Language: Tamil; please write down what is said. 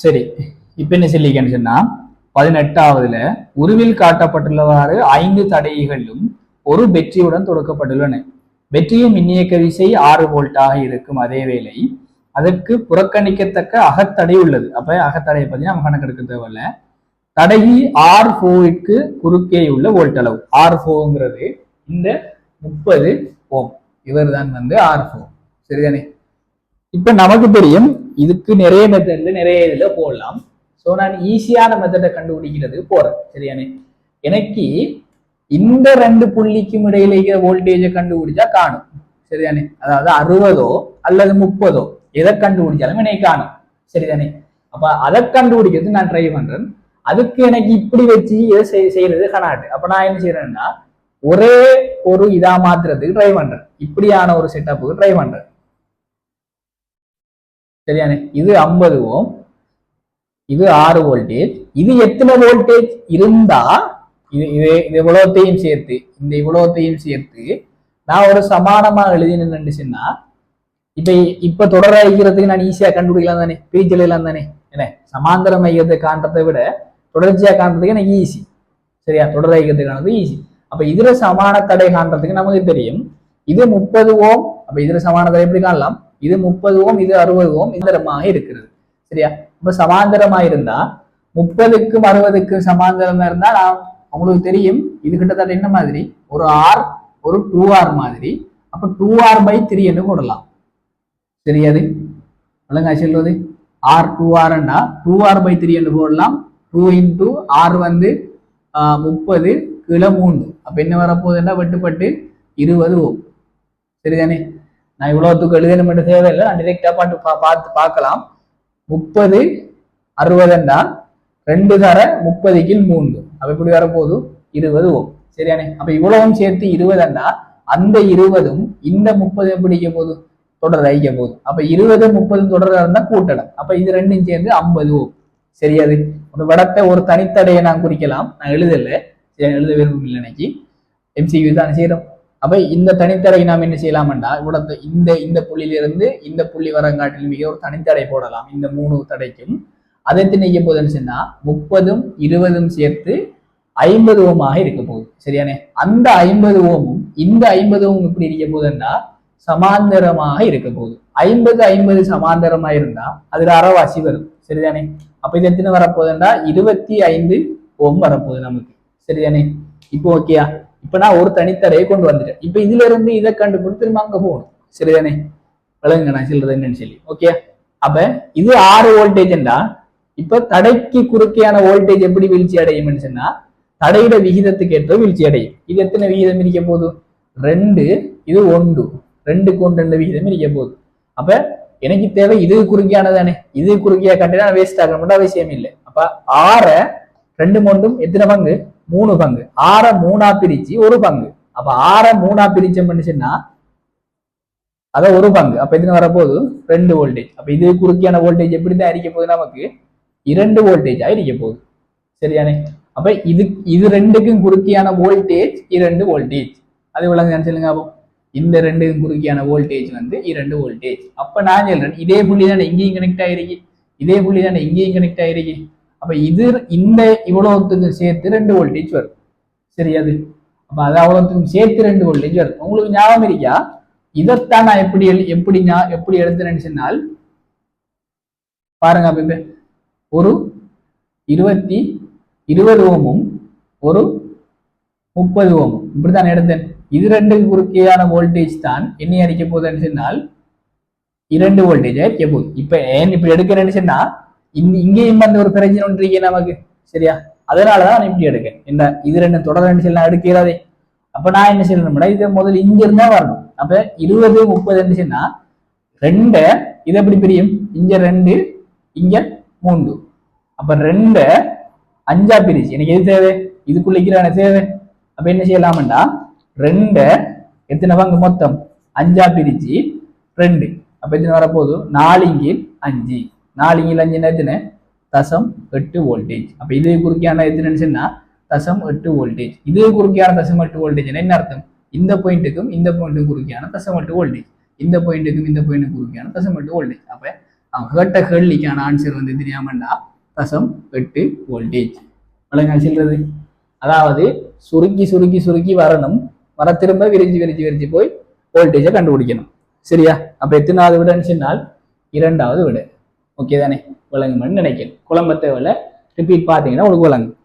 சரி, இப்ப என்ன சொல்லிக்கன்னு சொன்னா 18வதுல உருவில் காட்டப்பட்டுள்ளவாறு 5 தடைகளும் ஒரு வெற்றியுடன் தொடுக்கப்பட்டுள்ளன. வெற்றியின் மின்னியக்க விசை 6 வோல்ட்டாக இருக்கும். அதே வேளை அதற்கு புறக்கணிக்கத்தக்க அகத்தடை உள்ளது. அப்ப அகத்தடையை பத்தி நம்ம கணக்கெடுக்க தேவையில்ல. தடையி R4க்கு குறுக்கே உள்ள வோல்ட் அளவு. R4ங்கிறது இந்த 30 ஓம். இவர் தான் R4. சரிதானே? இப்ப நமக்கு தெரியும் இதுக்கு நிறைய மெத்தட்ல நிறைய இதுல போடலாம். ஸோ நான் ஈஸியான மெத்தடை கண்டுபிடிக்கிறது போறேன். சரியானே? எனக்கு இந்த 2 புள்ளிக்கும் இடையில இருக்கிற வோல்டேஜை கண்டுபிடிச்சா காணும். சரிதானே? அதாவது 60ஓ அல்லது 30ஓ எதை கண்டுபிடிச்சாலும் எனக்கு காணும். சரிதானே? அப்ப அதை கண்டுபிடிக்கிறது நான் ட்ரை பண்றேன். அதுக்கு எனக்கு இப்படி வச்சு இதை செய்யறது கனாட்டு. அப்ப நான் என்ன செய்யறேன்னா ஒரே ஒரு இதா மாத்துறதுக்கு ட்ரை பண்றேன். இப்படியான ஒரு செட்டப்புக்கு ட்ரை பண்றேன். சரியானே? இது 50 ஓம், இது 6 வோல்டேஜ். இது எத்தனை வோல்டேஜ் இருந்தா இது இவ்வளோத்தையும் சேர்த்து இந்த இவ்வளோத்தையும் சேர்த்து நான் ஒரு சமானமா எழுதினேன்னா இப்ப தொடர ஐக்கிறதுக்கு நான் ஈஸியா கண்டுபிடிக்கலாம் தானே, பிரிச்சு எழுதலாம் தானே. என்ன சமாந்தர மையத்தை காண்றதை விட தொடர்ச்சியா காண்றதுக்கு எனக்கு ஈஸி. சரியா? தொடர் ஐக்கியத்தை காண்றது ஈஸி. அப்ப இதுல சமான தடை காண்றதுக்கு நமக்கு தெரியும் இது 30 ஓம். அப்ப இதுல சமான தடை எப்படி காணலாம்? இது 30 ஓம், இது 60 ஓம் சமாந்தரமாக இருக்கிறது. சரியா? இப்ப சமாந்தரமா இருந்தா 30க்கும் 60க்கும் சமாந்தரமா இருந்தா நான் உங்களுக்கு தெரியும் இது கிட்டத்தட்ட என்ன மாதிரி ஒரு ஆர் ஒரு 2R மாதிரி. அப்ப 2R/3 என்று போடலாம். சரியாது? ஒழுங்கா சொல்வது R2Rன்னா 2R/3 என்று போடலாம். 2 into R 30 கீழே 3. அப்ப என்ன வரப்போகுதுன்னா வெட்டுப்பட்டு 20 ஓம். சரிதானே? நான் இவ்வளவுத்துக்கு எழுதணும் என்று தேவையில்லை. நான் டிரெக்டா பார்த்து பார்க்கலாம். 30 60 2 தர 30 3. அப்ப இப்படி வரப்போகுது 20 ஓம். சரியானே? அப்ப இவ்வளவும் சேர்த்து 20 அந்த 20ம் இந்த 30 பிடிக்க போகுது தொடர் ஐக்க போகுது. அப்ப 20 30 தொடர் இருந்தா கூட்டணும். அப்ப இது ரெண்டும் சேர்ந்து 50 ஓம். சரியாது? ஒரு வடத்தை ஒரு தனித்தடையை நான் குறிக்கலாம். நான் எழுத விரும்பும் இல்லை. இன்னைக்கு MCQ தான் செய்யறோம். அப்ப இந்த தனித்தடை நாம் என்ன செய்யலாம்டா இவ்வளவு இந்த புள்ளியிலிருந்து இந்த புள்ளி வரங்காட்டில் மிக ஒரு தனித்தடை போடலாம். இந்த 3 தடைக்கும் அதை நீக்க போதுன்னு சொன்னா 30ம் 20ம் சேர்த்து 50 ஓமாக இருக்க போகுது. சரியானே? அந்த 50 ஓமும் இந்த 50 ஓமும் இப்படி இருக்க போதுன்னா சமாந்தரமாக இருக்க போகுது. 50 50 சமாந்தரமா இருந்தா அதுல அரைவாசி வரும். சரிதானே? அப்ப இது எத்தனை வரப்போகுதுன்னா 25 ஓம் வரப்போகுது நமக்கு. சரிதானே? இப்போ ஓகேயா? இப்ப நான் ஒரு தனித்தடையை கொண்டு வந்துட்டேன். இப்ப இதுல இருந்து இதை கண்டுபிடித்து திரும்ப அங்க போகணும். சரிதானே? விளங்குங்க நான் சொல்றது என்னன்னு சொல்லி. ஓகே? அப்ப இது 6 வோல்டேஜ்டா இப்ப தடைக்கு குறுக்கையான வோல்டேஜ் எப்படி வீழ்ச்சி அடையும் சொன்னா தடையிட விகிதத்துக்கு ஏற்ற வீழ்ச்சி அடையும். இது எத்தனை விகிதம் இருக்க போகுது? 2, இது 1, 2க்கு 1 விகிதம் இருக்க போகுது. அப்ப எனக்கு தேவை இது குறுக்கியானதானே. இது குறுக்கியா கண்டிப்பா வேஸ்ட் ஆகணும் அவசியம் இல்லை. அப்ப 6 2 3 எத்தனை பங்கு? 3 பங்கு. 6 3ஆ பிரிச்சு 1 பங்கு. அப்ப 6 3ஆ பிரிச்சோம்னு சொன்னா அத 1 பங்கு. அப்ப எத்தனை வரப்போகுது? 2 வோல்டேஜ். அப்ப இது குறுக்கியான வோல்டேஜ் எப்படிதான் இருக்க போகுது? நமக்கு 2 வோல்டேஜா இருக்க போகுது. சரியானே? அப்ப இது ரெண்டுக்கும் குறுக்கியான வோல்டேஜ் 2 வோல்டேஜ். அது விளங்குன்னு சொல்லுங்க. அப்போ இந்த 2க்கும் குறுக்கியான வோல்டேஜ் 2 வோல்டேஜ். அப்ப நான் சொல்றேன் இதே புள்ளி தானே இங்கேயும் கனெக்ட் ஆயிருக்கு, இதே புள்ளி தானே இங்கேயும் கனெக்ட் ஆயிருக்கு. அப்ப இது இந்த இவ்வளவுத்துக்கு சேர்த்து 2 வோல்டேஜ் வரும். சரியாது? அப்ப அது அவ்வளவுத்துக்கும் சேர்த்து 2 வோல்டேஜ் வரும். உங்களுக்கு ஞாபகம் இருக்கா? இதைத்தான் நான் எப்படி எடுத்துறேன்னு சொன்னால் பாருங்க. அப்ப ஒரு 20 ஓமும் ஒரு 30 ஓமும் இப்படித்தான் எடுத்தேன். இது 2 குறுக்கையான வோல்டேஜ் தான் என்ன அடிக்க போகுதுன்னு சொன்னால் 2 வோல்டேஜ் அடிக்க போகுது. இப்ப ஏன் இப்படி எடுக்கிறேன்னு சொன்னா இங்கேயும் ஒரு பிரச்சனை ஒன்று இருக்கே நமக்கு. சரியா? அதனாலதான் நான் இப்படி எடுக்கேன். என்ன இது 2 தொடர்ந்து சொல்லி நான் எடுக்கிறதே. அப்ப நான் என்ன செய்யணும்னா இது முதல்ல இங்க இருந்தா வரணும். அப்ப 20 30 சொன்னா 2 இது எப்படி பிரியும்? இங்க 2 இங்க 3. அப்ப 2 5ஆ பிரிச்சு எனக்கு எது தேவை? இதுக்குள்ள தேவை. அப்ப என்ன செய்யலாம்டா 2 எத்தனை பங்கு மொத்தம் 5ஆ பிரிச்சு 2. அப்ப எத்தனை வரப்போகுது? 4 இங்கே 5. 4 இங்கே 5 எத்தனை? 0.8 வோல்டேஜ். அப்ப இது குறுக்கியான எத்தனைன்னு சொன்னா 0.8 வோல்டேஜ். இது குறுக்கியான 0.8 வோல்டேஜ் என்ன அர்த்தம்? இந்த பாயிண்ட்டுக்கும் இந்த பாயிண்ட்டுக்கும் குறுக்கியான 0.8 வோல்டேஜ். இந்த பாயிண்ட்டுக்கும் இந்த பாயிண்ட்டுக்கும் குறுக்கியான 0.8 வோல்டேஜ். அப்ப அவன் கேட்ட கேள்விக்கான ஆன்சர் வந்து தெரியாமண்டா 0.8 வோல்டேஜ். விளங்க சொல்றது? அதாவது சுருக்கி சுருக்கி சுருக்கி வரணும், வர திரும்ப விரிஞ்சு விரிஞ்சு விரிஞ்சு போய் வோல்டேஜை கண்டுபிடிக்கணும். சரியா? அப்ப எத்தனாவது விடன்னு சொன்னால் 2வது விட. ஓகே தானே? விளங்குமென்னு நினைக்கிறேன். குழம்ப தேவையில்ல, ரிப்பீட் பார்த்தீங்கன்னா உங்களுக்கு விளங்கும்.